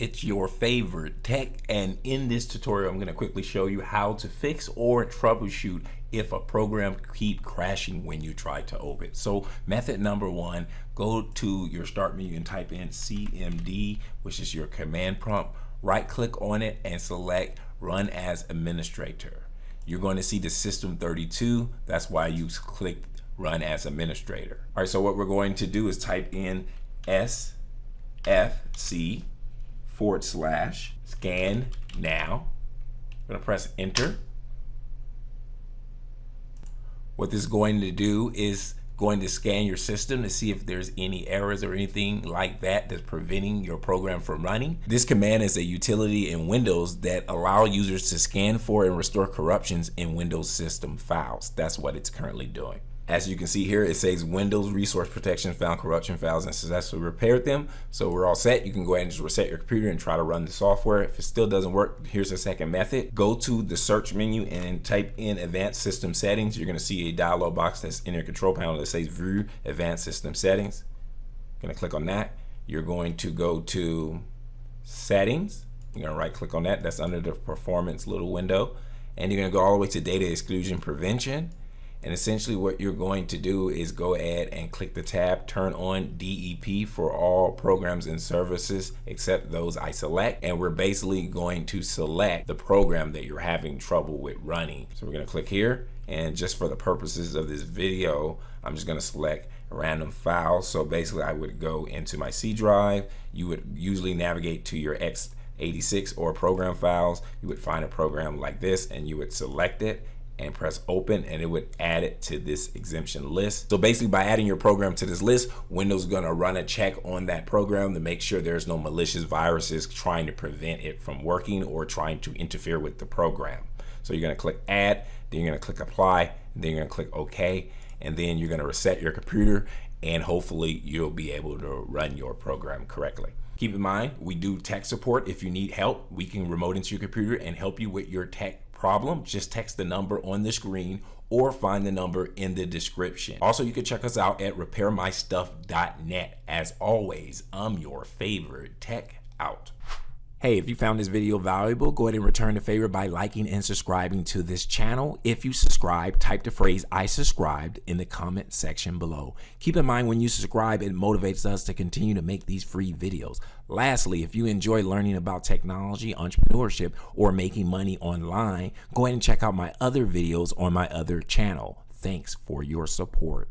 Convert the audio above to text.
It's your favorite tech, and in this tutorial I'm going to quickly show you how to fix or troubleshoot if a program keep crashing when you try to open it. So method number one, go to your start menu and type in CMD, which is your command prompt. Right click on it and select run as administrator. You're going to see the System32. That's why you clicked run as administrator. All right, so what we're going to do is type in SFC /scan now. I'm going to press enter. What this is going to do is going to scan your system to see if there's any errors or anything like that that's preventing your program from running. This command is a utility in Windows that allow users to scan for and restore corruptions in Windows system files. That's what it's currently doing. As you can see here, it says Windows Resource Protection found corruption files and successfully repaired them. So we're all set. You can go ahead and just reset your computer and try to run the software. If it still doesn't work, here's a second method. Go to the search menu and type in Advanced System Settings. You're going to see a dialog box that's in your control panel that says View Advanced System Settings. You're going to click on that. You're going to go to Settings. You're going to right click on that. That's under the Performance little window. And you're going to go all the way to Data Exclusion Prevention. And essentially what you're going to do is go ahead and click the tab, turn on DEP for all programs and services except those I select. And we're basically going to select the program that you're having trouble with running. So we're going to click here, and just for the purposes of this video, I'm just going to select a random file. So basically I would go into my C drive. You would usually navigate to your x86 or program files. You would find a program like this and you would select it and press open, and it would add it to this exemption list. So basically by adding your program to this list, Windows is going to run a check on that program to make sure there's no malicious viruses trying to prevent it from working or trying to interfere with the program. So you're going to click add, then you're going to click apply, and then you're going to click OK, and then you're going to reset your computer, and hopefully you'll be able to run your program correctly. Keep in mind, we do tech support. If you need help, we can remote into your computer and help you with your tech problem. Just text the number on the screen or find the number in the description. Also, you can check us out at repairmystuff.net. As always, I'm your favorite tech out. Hey, if you found this video valuable, go ahead and return the favor by liking and subscribing to this channel. If you subscribe, type the phrase "I subscribed" in the comment section below. Keep in mind, when you subscribe, it motivates us to continue to make these free videos. Lastly, if you enjoy learning about technology, entrepreneurship, or making money online, go ahead and check out my other videos on my other channel. Thanks for your support.